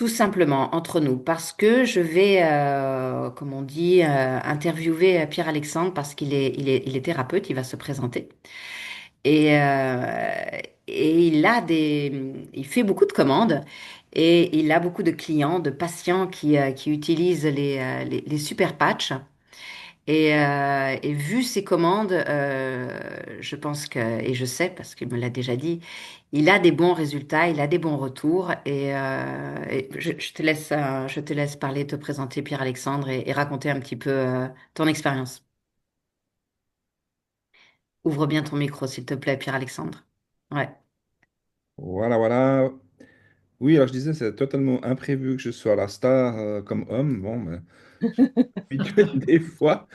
Tout simplement entre nous, parce que je vais, comme on dit, interviewer Pierre-Alexandre parce qu'il est thérapeute, il va se présenter. Et, euh, et il fait beaucoup de commandes et il a beaucoup de clients, de patients qui utilisent les super patchs. Et vu ses commandes, je pense que, et je sais parce qu'il me l'a déjà dit, il a des bons résultats, il a des bons retours. Et je te laisse parler, te présenter Pierre-Alexandre et raconter un petit peu ton expérience. Ouvre bien ton micro, s'il te plaît, Pierre-Alexandre. Ouais. Voilà, voilà. Oui, alors je disais, c'est totalement imprévu que je sois la star comme homme. Bon, mais des fois,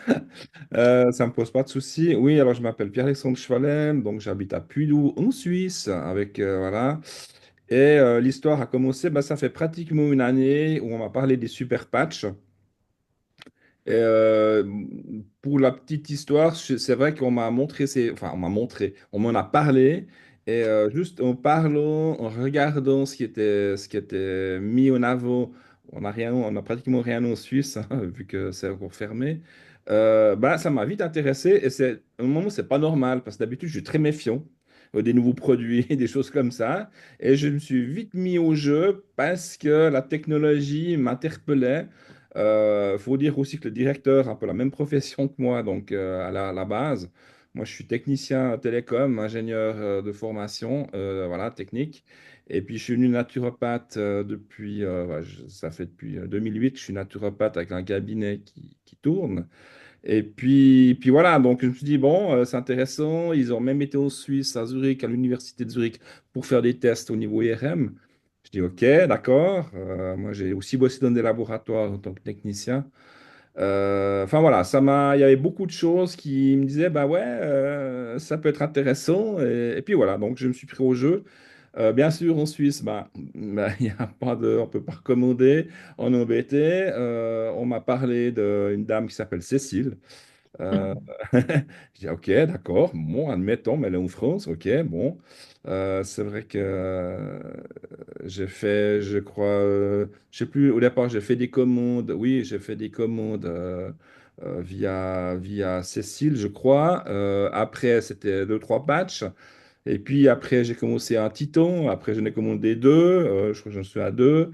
ça me pose pas de soucis. Oui, alors je m'appelle Pierre-Alexandre Schwalem, donc j'habite à Puydou, en Suisse, avec, voilà. Et l'histoire a commencé, bah, ça fait pratiquement une année où on m'a parlé des super patchs. Et, pour la petite histoire, c'est vrai qu'on m'a montré, enfin on m'a montré, on m'en a parlé, et juste en parlant, en regardant ce qui était mis en avant, on n'a rien, on a pratiquement rien en Suisse, hein, vu que c'est encore fermé. Bah, ça m'a vite intéressé, et c'est un moment c'est pas normal parce que d'habitude je suis très méfiant des nouveaux produits, des choses comme ça, et je me suis vite mis au jeu parce que la technologie m'interpellait. Faut dire aussi que le directeur a un peu la même profession que moi, donc à la base. Moi, je suis technicien télécom, ingénieur de formation, voilà, technique. Et puis, je suis venu naturopathe depuis, ouais, ça fait depuis 2008 que je suis naturopathe avec un cabinet qui tourne. Et puis voilà, donc je me suis dit, bon, c'est intéressant. Ils ont même été en Suisse, à Zurich, à l'université de Zurich, pour faire des tests au niveau IRM. Je dis, OK, d'accord. Moi, j'ai aussi bossé dans des laboratoires en tant que technicien. Enfin voilà, il y avait beaucoup de choses qui me disaient, bah ouais, ça peut être intéressant. Et puis voilà, donc je me suis pris au jeu. Bien sûr, en Suisse, il y a pas de, on peut pas recommander. On est embêté. On m'a parlé d'une dame qui s'appelle Cécile. Euh, je dis, OK, d'accord, bon, admettons, mais elle est en France, OK, bon. C'est vrai que j'ai fait, je crois, je sais plus, au départ, j'ai fait des commandes, oui, j'ai fait des commandes via Cécile, je crois. Après, c'était deux, trois patchs. Et puis après, j'ai commencé un Titan. Après, j'en ai commandé deux. Je crois que j'en suis à deux.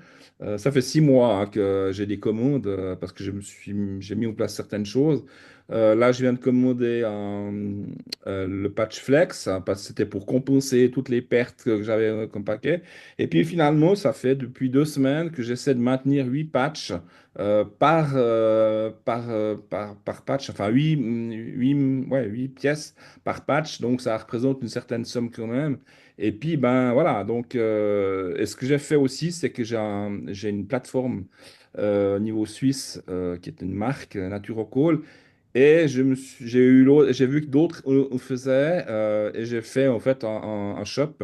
Ça fait 6 mois hein, que j'ai des commandes parce que j'ai mis en place certaines choses. Là, je viens de commander le patch Flex hein, parce que c'était pour compenser toutes les pertes que j'avais comme paquet. Et puis finalement, ça fait depuis 2 semaines que j'essaie de maintenir 8 patchs par patch, enfin 8 pièces par patch, donc ça représente une certaine somme quand même. Et puis, ben voilà, donc, et ce que j'ai fait aussi, c'est que j'ai une plateforme niveau suisse qui est une marque, Naturocall, et j'ai vu que d'autres le faisaient, et j'ai fait en fait un shop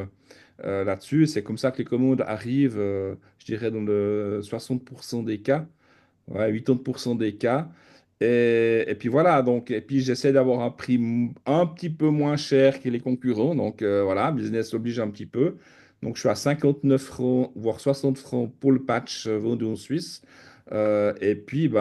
là-dessus. C'est comme ça que les commandes arrivent, je dirais, dans le 60% des cas. Ouais, 80% des cas. Et puis voilà, donc, et puis j'essaie d'avoir un prix un petit peu moins cher que les concurrents. Donc voilà, business oblige un petit peu. Donc je suis à 59 francs, voire 60 francs pour le patch vendu en Suisse. Et puis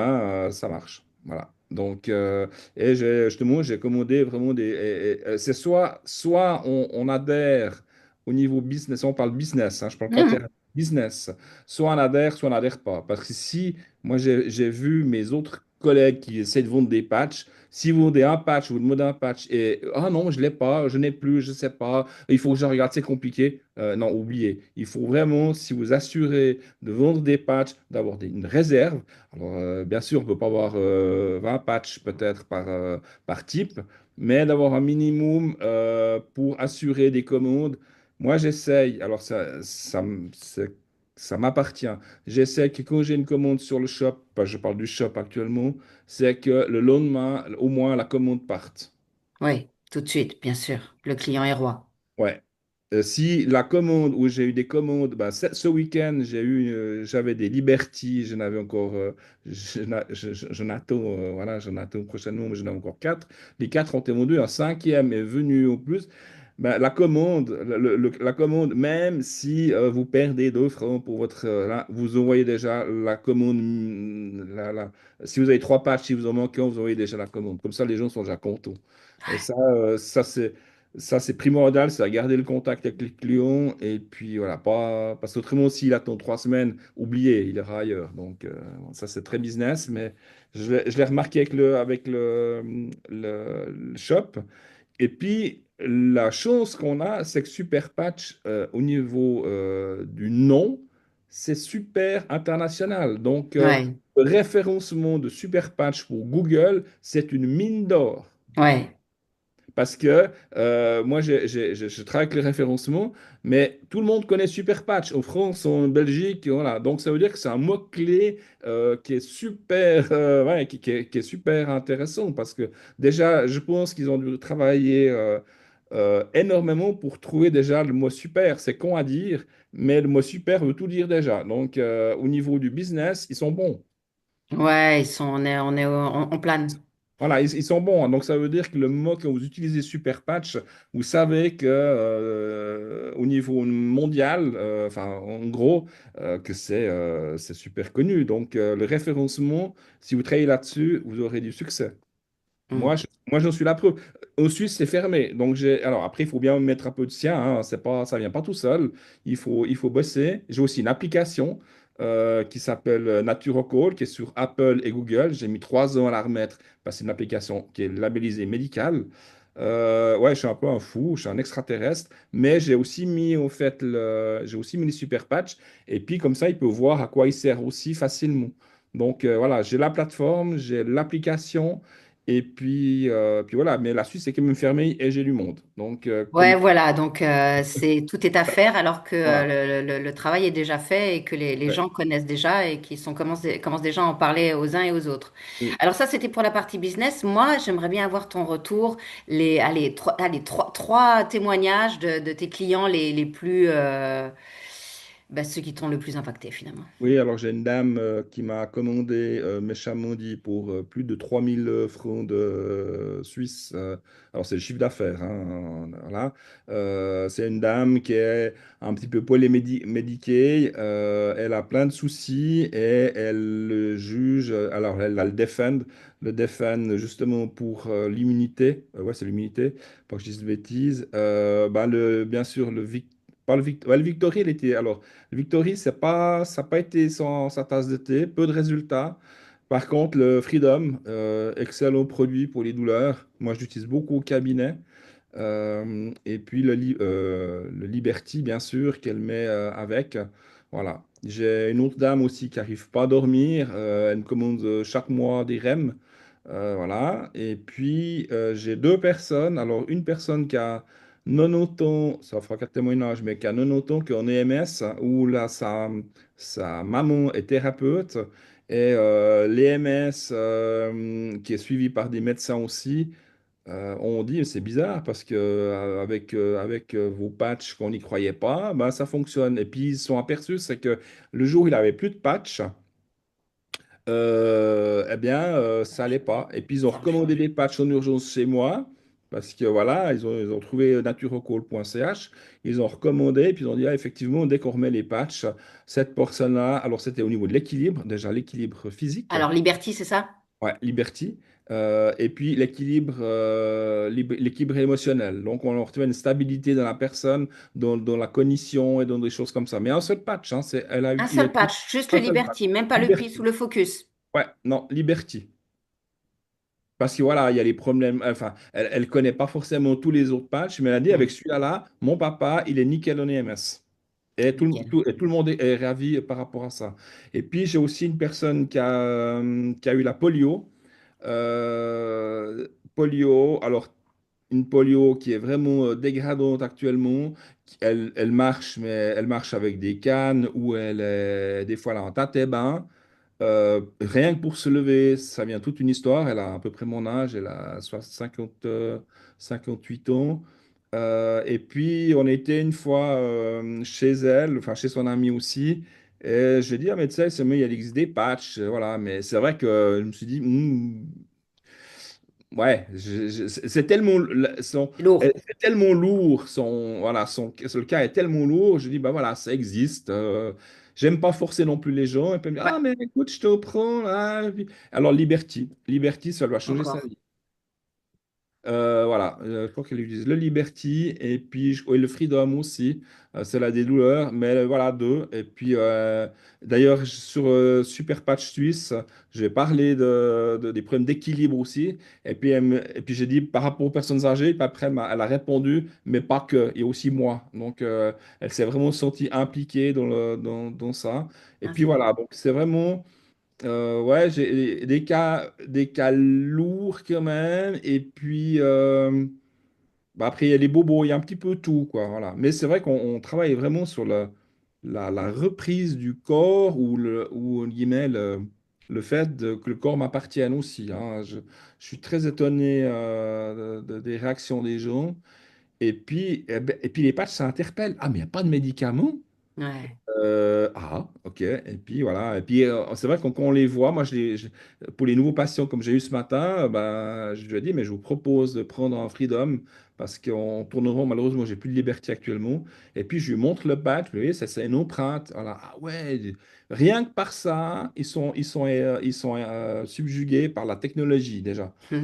ça marche. Voilà. Donc, et justement, j'ai commandé vraiment des. C'est soit on adhère au niveau business, on parle business, hein, je parle pas Mhm. terrain, business. Soit on n'adhère pas. Parce que si moi, j'ai vu mes autres collègues qui essaient de vendre des patchs. Si vous vendez un patch, vous demandez un patch et ah non, je l'ai pas, je n'ai plus, je sais pas, il faut que je regarde, c'est compliqué. Non, oubliez. Il faut vraiment, si vous assurez de vendre des patchs, d'avoir une réserve. Alors, bien sûr, on ne peut pas avoir 20 patchs peut-être par type, mais d'avoir un minimum pour assurer des commandes. Moi, j'essaye. Alors, ça m'appartient. J'essaie que quand j'ai une commande sur le shop, je parle du shop actuellement, c'est que le lendemain, au moins, la commande parte. Oui, tout de suite, bien sûr. Le client est roi. Ouais. Si la commande, où j'ai eu des commandes, ce week-end, j'avais des Liberty, j'en avais encore, j'en attends, voilà, j'en attends prochainement, mais j'en ai encore quatre. Les quatre ont été vendus, un cinquième est venu au plus. Ben, la commande, la commande, même si vous perdez 2 francs pour votre... là, vous envoyez déjà la commande. Si vous avez 3 pages, si vous en manquez un, vous envoyez déjà la commande. Comme ça, les gens sont déjà contents. Et ça, c'est primordial, c'est à garder le contact avec les clients. Et puis, voilà, pas, parce qu'autrement, s'il attend 3 semaines, oubliez, il ira ailleurs. Donc, ça, c'est très business. Mais je l'ai remarqué avec le shop. Et puis, la chance qu'on a, c'est que Super Patch, au niveau du nom, c'est super international. Donc, Ouais, le référencement de Super Patch pour Google, c'est une mine d'or. ouais, Parce que moi, je travaille avec les référencements, mais tout le monde connaît Super Patch en France, en Belgique, voilà. Donc, ça veut dire que c'est un mot-clé qui est super, ouais, qui est super intéressant parce que déjà, je pense qu'ils ont dû travailler énormément pour trouver déjà le mot super. C'est con à dire, mais le mot super veut tout dire déjà. Donc, au niveau du business, ils sont bons. ouais, on plane. Voilà, ils sont bons, hein. Donc, ça veut dire que le mot que vous utilisez super patch, vous savez que au niveau mondial, enfin, en gros, que c'est super connu. Donc, le référencement, si vous travaillez là-dessus, vous aurez du succès. Mm. Moi, j'en suis la preuve. Au Suisse, c'est fermé. Donc, alors après, il faut bien mettre un peu de sien, hein. C'est pas, ça vient pas tout seul. Il faut bosser. J'ai aussi une application qui s'appelle NaturoCall, qui est sur Apple et Google. J'ai mis 3 ans à la remettre parce que c'est une application qui est labellisée médicale. Ouais, je suis un peu un fou, je suis un extraterrestre, mais j'ai aussi mis les super patchs. Et puis, comme ça, il peut voir à quoi il sert aussi facilement. Donc, voilà, j'ai la plateforme, j'ai l'application. Et puis voilà, mais la Suisse est quand même fermée et j'ai du monde. Donc, Ouais, voilà, donc tout est à faire alors que voilà. le travail est déjà fait et que les Ouais. gens connaissent déjà et commencent déjà à en parler aux uns et aux autres. Oui. Alors ça, c'était pour la partie business. Moi, j'aimerais bien avoir ton retour, trois témoignages de tes clients les plus, ceux qui t'ont le plus impacté finalement. Oui, alors j'ai une dame qui m'a commandé méchamment dit pour plus de 3000 francs de Suisse. Alors c'est le chiffre d'affaires, hein, voilà. C'est une dame qui est un petit peu polymédiquée. Elle a plein de soucis et elle le juge. Alors elle a le défend justement pour l'immunité. Ouais, c'est l'immunité, pas que je dise de bêtises. Bien sûr, pas ouais, le Victory, elle était. Alors, Victory, ça n'a pas été sa tasse de thé, peu de résultats. Par contre, le Freedom, excellent produit pour les douleurs. Moi, je l'utilise beaucoup au cabinet. Et puis le Liberty, bien sûr, qu'elle met avec. Voilà. J'ai une autre dame aussi qui n'arrive pas à dormir. Elle me commande chaque mois des REM. Voilà. Et puis, j'ai 2 personnes. Alors, une personne qui a 90 ans, ça fera 4 témoignages, mais qui a 90 ans, qui est en EMS, où là, sa maman est thérapeute. Et l'EMS, qui est suivi par des médecins aussi. On dit, c'est bizarre parce que avec vos patchs qu'on n'y croyait pas, ben, ça fonctionne. Et puis ils se sont aperçus, c'est que le jour où il avait plus de patchs, eh bien, ça allait pas. Et puis ils ont recommandé des patchs en urgence chez moi parce que voilà, ils ont trouvé naturocall.ch, ils ont recommandé, et puis ils ont dit, ah, effectivement, dès qu'on remet les patchs, cette personne-là, alors c'était au niveau de l'équilibre, déjà l'équilibre physique. Alors Liberty, c'est ça? Ouais, Liberty. Et puis l'équilibre émotionnel. Donc, on retrouve une stabilité dans la personne, dans la cognition et dans des choses comme ça. Mais un seul patch, hein, Un il a seul utilisé patch, juste le un seul patch. Liberty, même pas le Peace ou Liberty. le Focus. Ouais, non, Liberty. Parce que voilà, il y a les problèmes. Enfin, elle connaît pas forcément tous les autres patchs, mais elle a dit avec Hmm. celui-là, mon papa, il est nickel en EMS. Nickel. Et tout le monde est ravi par rapport à ça. Et puis, j'ai aussi une personne qui a eu la polio. Euh, polio, alors une polio qui est vraiment dégradante actuellement. Elle marche, mais elle marche avec des cannes ou des fois elle est en tâté-bain. Rien que pour se lever, ça vient toute une histoire. Elle a à peu près mon âge, elle a 50, 58 ans. Et puis, on était une fois chez elle, enfin chez son amie aussi. Et je lui ai dit, ah, mais tu sais, il existe des patchs, voilà. Mais c'est vrai que je me suis dit, Ouais, c'est tellement, C'est lourd. c'est tellement lourd, voilà, le cas est tellement lourd, je dis, bah voilà, ça existe. J'aime pas forcer non plus les gens. Et puis, Ouais, ah, mais écoute, je te prends. Ah, alors, Liberty, ça va changer sa encore. vie. Voilà, je crois qu'elle utilise le Liberty et puis et le Freedom aussi. C'est là des douleurs, mais voilà, deux. Et puis d'ailleurs, sur Super Patch Suisse, j'ai parlé des problèmes d'équilibre aussi. Et puis j'ai dit par rapport aux personnes âgées, puis après elle a répondu, mais pas que, il y a aussi moi. Donc elle s'est vraiment sentie impliquée dans ça. Et Ah, puis c'est bien. voilà, donc c'est vraiment. Ouais, j'ai des cas lourds quand même. Et puis, bah après, il y a les bobos, il y a un petit peu tout, quoi. Voilà. Mais c'est vrai qu'on travaille vraiment sur la reprise du corps ou entre guillemets, le fait que le corps m'appartienne aussi, hein. Je suis très étonné des réactions des gens. Et puis les patchs, ça interpelle. Ah, mais il n'y a pas de médicaments? Ouais. Ok. Et puis voilà. Et puis c'est vrai que quand on les voit, moi, pour les nouveaux patients comme j'ai eu ce matin, ben, je lui ai dit, mais je vous propose de prendre un Freedom parce qu'on tourne rond. Malheureusement, j'ai plus de liberté actuellement. Et puis je lui montre le badge. Vous voyez, ça, c'est une empreinte. Voilà. Ah ouais. Rien que par ça, ils sont subjugués par la technologie déjà. Bah,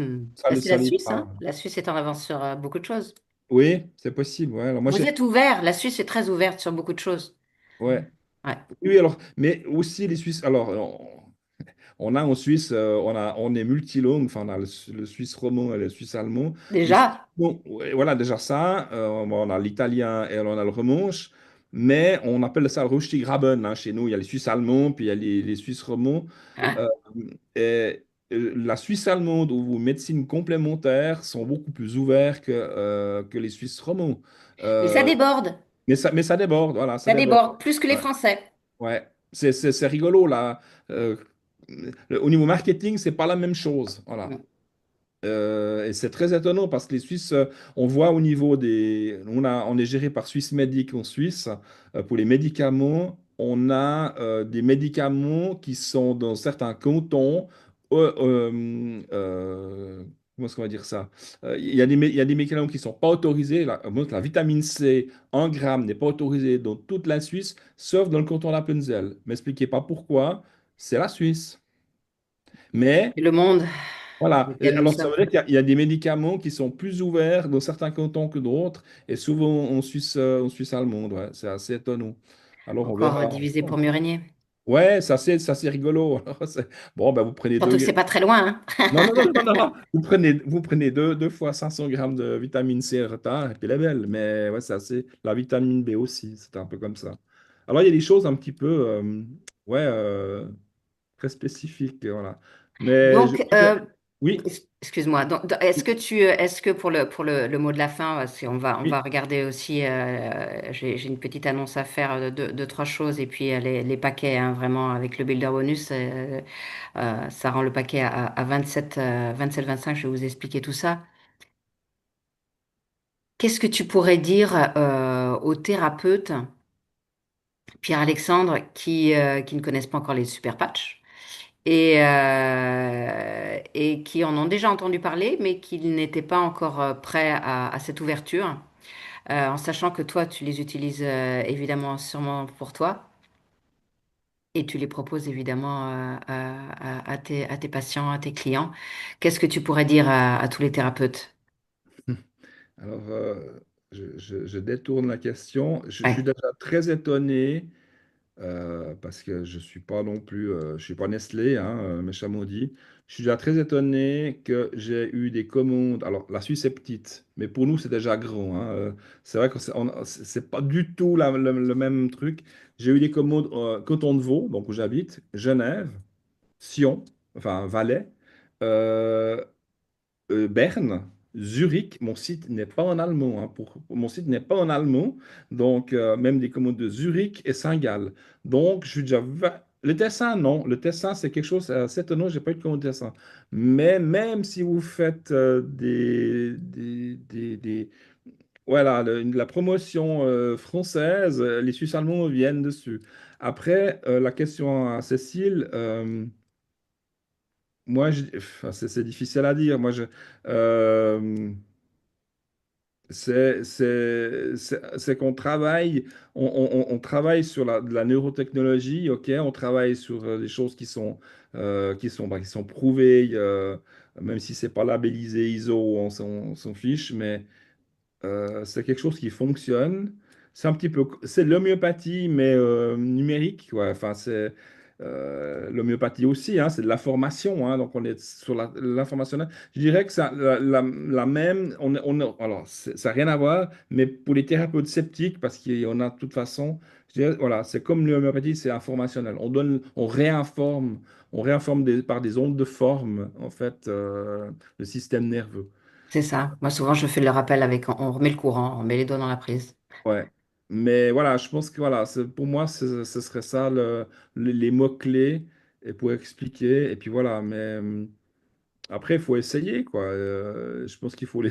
c'est la Ça les Suisse, parle. hein. La Suisse est en avance sur beaucoup de choses. Oui, c'est possible. Ouais. Alors moi, Vous êtes ouvert. La Suisse est très ouverte sur beaucoup de choses. ouais. Ouais. Oui, alors, mais aussi les Suisses. Alors, on a en Suisse, on est multilingue, enfin, on a le suisse roman et le suisse allemand. Les Suisses, Déjà. bon, ouais, voilà, déjà ça. On a l'italien et on a le romanche, mais on appelle ça le Röstigraben, hein. Chez nous, il y a les Suisses allemands, puis il y a les Suisses romands. Hein. Euh, et la Suisse allemande ou médecine complémentaire sont beaucoup plus ouverts que les Suisses romands. Mais ça Euh, déborde. mais ça déborde, voilà, ça Ça déborde. déborde plus que les Ouais. Français. Ouais, c'est rigolo là. Euh, Au niveau marketing, c'est pas la même chose. Voilà. Mm. Et c'est très étonnant parce que les Suisses, on voit au niveau des. On est géré par Swiss Medic en Suisse. Pour les médicaments, on a des médicaments qui sont dans certains cantons. euh, Comment est-ce qu'on va dire ça? Il y a des médicaments qui ne sont pas autorisés. La vitamine C, 1 gramme, n'est pas autorisée dans toute la Suisse, sauf dans le canton d'Appenzell. M'expliquez pas pourquoi. C'est la Suisse. Mais Et le monde voilà. auquel nous Alors, ça sommes. veut dire qu'il y a des médicaments qui sont plus ouverts dans certains cantons que d'autres, et souvent en Suisse allemande. Ouais, c'est assez étonnant. Alors, on Encore verra. divisé pour mieux régner. Ouais, ça, c'est rigolo. Alors, bon, ben, vous prenez Surtout que c'est pas très loin, hein. non, non, non, non, non, non. Vous prenez deux fois 500 grammes de vitamine C retard, et puis elle est belle. Mais ouais, c'est assez. La vitamine B aussi, c'est un peu comme ça. Alors, il y a des choses un petit peu, ouais, très spécifiques, voilà. Mais Donc, oui, excuse-moi. Est-ce que pour le mot de la fin, si on va oui. regarder aussi, j'ai une petite annonce à faire de trois choses et puis les paquets, hein, vraiment avec le builder bonus, ça rend le paquet à 27, 27, 25. Je vais vous expliquer tout ça. Qu'est-ce que tu pourrais dire aux thérapeutes, Pierre-Alexandre, qui ne connaissent pas encore les super patchs? Et qui en ont déjà entendu parler, mais qui n'étaient pas encore prêts à cette ouverture, en sachant que toi, tu les utilises évidemment sûrement pour toi, et tu les proposes évidemment à tes patients, à tes clients. Qu'est-ce que tu pourrais dire à tous les thérapeutes? Alors, je détourne la question. Je suis Ouais. déjà très étonné parce que je suis pas non plus, je suis pas Nestlé, hein, méchamment dit. Je suis déjà très étonné que j'ai eu des commandes. Alors, la Suisse est petite, mais pour nous, c'est déjà grand, hein. C'est vrai que c'est pas du tout le même truc. J'ai eu des commandes Canton de Vaud, donc où j'habite, Genève, Sion, enfin Valais. euh, Berne, Zurich, mon site n'est pas en allemand, hein, mon site n'est pas en allemand, donc même des commandes de Zurich et Saint-Gall. Donc, je suis déjà. Le Tessin, non. Le Tessin, c'est quelque chose assez étonnant, j'ai pas eu de commande Tessin. Mais même si vous faites voilà, la promotion française, les Suisses allemands viennent dessus. Après, la question à Cécile. moi, enfin, c'est difficile à dire. Euh, c'est qu'on travaille, on travaille sur de la neurotechnologie, ok? On travaille sur des choses qui sont prouvées, même si c'est pas labellisé ISO, on s'en fiche, mais c'est quelque chose qui fonctionne. C'est un petit peu, c'est de l'homéopathie, mais numérique, quoi. Enfin, c'est l'homéopathie aussi, hein, c'est de la formation, hein, donc on est sur l'informationnel. Je dirais que ça, la même, alors, ça n'a rien à voir, mais pour les thérapeutes sceptiques, parce qu'on a de toute façon, je dirais, voilà, c'est comme l'homéopathie, c'est informationnel. On réinforme par des ondes de forme, en fait, le système nerveux. C'est ça. Moi, souvent, je fais le rappel avec, on remet le courant, on met les doigts dans la prise. Ouais. Mais voilà, je pense que voilà, pour moi, ce serait ça les mots-clés et pour expliquer. Et puis voilà, mais après, il faut essayer, quoi. Je pense qu'il faut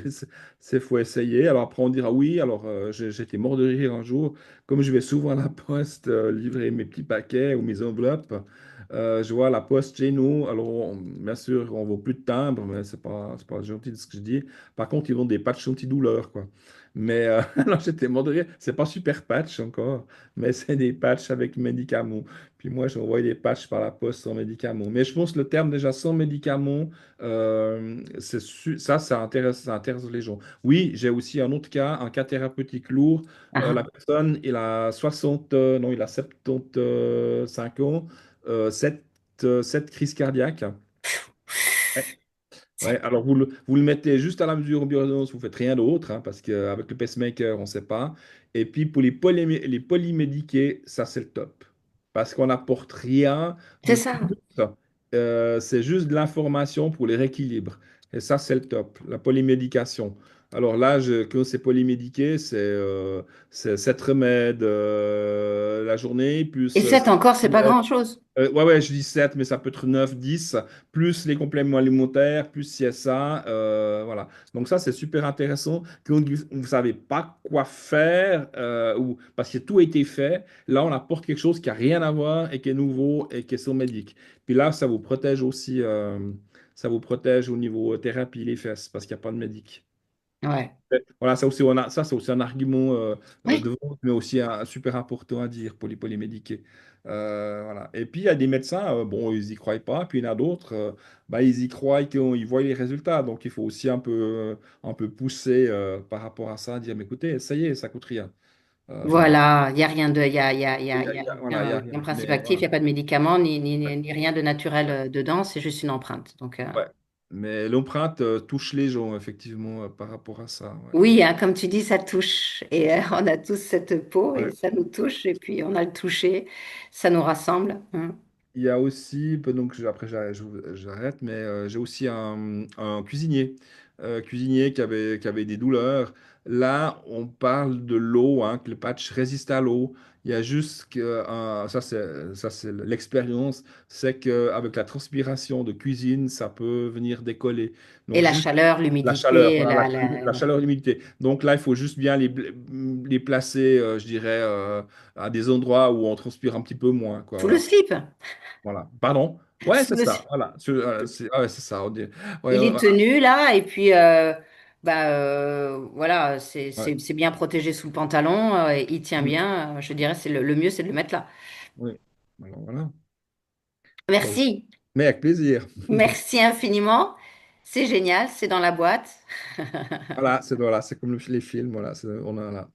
faut essayer. Alors après, on dira oui. Alors, j'étais mort de rire un jour. Comme je vais souvent à la poste livrer mes petits paquets ou mes enveloppes, je vois la poste chez nous. Alors, bien sûr, on ne vaut plus de timbre, mais c'est pas gentil de ce que je dis. Par contre, ils vendent des patchs antidouleurs, quoi. Mais alors, j'étais mort de rire. C'est pas super patch encore, mais c'est des patchs avec médicaments. Puis moi, j'envoie des patchs par la poste sans médicaments. Mais je pense que le terme déjà sans médicaments, ça intéresse les gens. Oui, j'ai aussi un autre cas, un cas thérapeutique lourd. La Ah, personne, il a 60, non, il a 75 ans, 7 crises cardiaques. Ouais. Ouais, alors vous le mettez juste à la mesure en biorésonance, vous faites rien d'autre, hein, parce qu'avec le pacemaker, on ne sait pas. Et puis pour les polymédiqués, ça c'est le top. Parce qu'on n'apporte rien c'est de ça. plus. C'est juste de l'information pour les rééquilibres. Et ça c'est le top, la polymédication. Alors là, quand c'est polymédiqué, c'est 7 remèdes la journée, Et plus 7 encore, c'est pas grand-chose. ouais, ouais, je dis 7 mais ça peut être 9 10 plus les compléments alimentaires, plus CSA, voilà. Donc ça, c'est super intéressant. Quand vous ne savez pas quoi faire, parce que tout a été fait, là, on apporte quelque chose qui n'a rien à voir et qui est nouveau et qui est sur médic. Puis là, ça vous protège aussi, ça vous protège au niveau thérapie, les fesses, parce qu'il n'y a pas de médic. Ouais. Voilà, ça, c'est aussi un argument de Oui. vente, mais aussi super important à dire pour les polymédiqués. Voilà. Et puis, il y a des médecins, bon, ils y croient pas, puis il y en a d'autres, bah, ils y croient et qu'ils voient les résultats. Donc, il faut aussi un peu pousser par rapport à ça, dire, mais écoutez, essayez, ça coûte rien. Enfin, Voilà, il n'y a rien de, il y a voilà, il y a aucun rien. principe Mais actif, il voilà. n'y a pas de médicaments, Ouais. ni rien de naturel dedans, c'est juste une empreinte. Donc, Ouais. Mais l'empreinte touche les gens, effectivement, par rapport à ça. Ouais. oui, hein, comme tu dis, ça touche. Et on a tous cette peau et Ouais. ça nous touche. Et puis, on a le toucher, ça nous rassemble, hein. Il y a aussi, donc après j'arrête, mais j'ai aussi un cuisinier, qui avait des douleurs. Là, on parle de l'eau, hein, que le patch résiste à l'eau. Il y a juste que, ça c'est l'expérience, c'est qu'avec la transpiration de cuisine, ça peut venir décoller. Et Donc la juste chaleur, la chaleur, l'humidité, voilà, la chaleur et l'humidité. Donc là, il faut juste bien les placer, je dirais, à des endroits où on transpire un petit peu moins, quoi, sous le voilà. slip. Voilà. Pardon? Ouais, Sous c'est le ça. slip. Voilà. Ah ouais, c'est ça. Ouais, Il est voilà. tenu là, et puis voilà, Ouais. c'est bien protégé sous le pantalon, il tient Mm. bien. Je dirais, le mieux, c'est de le mettre là. Oui. Alors, voilà. Donc, Merci, mais avec plaisir. merci infiniment. C'est génial, c'est dans la boîte. Voilà, c'est comme les films. Voilà, on a là.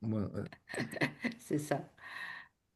C'est ça.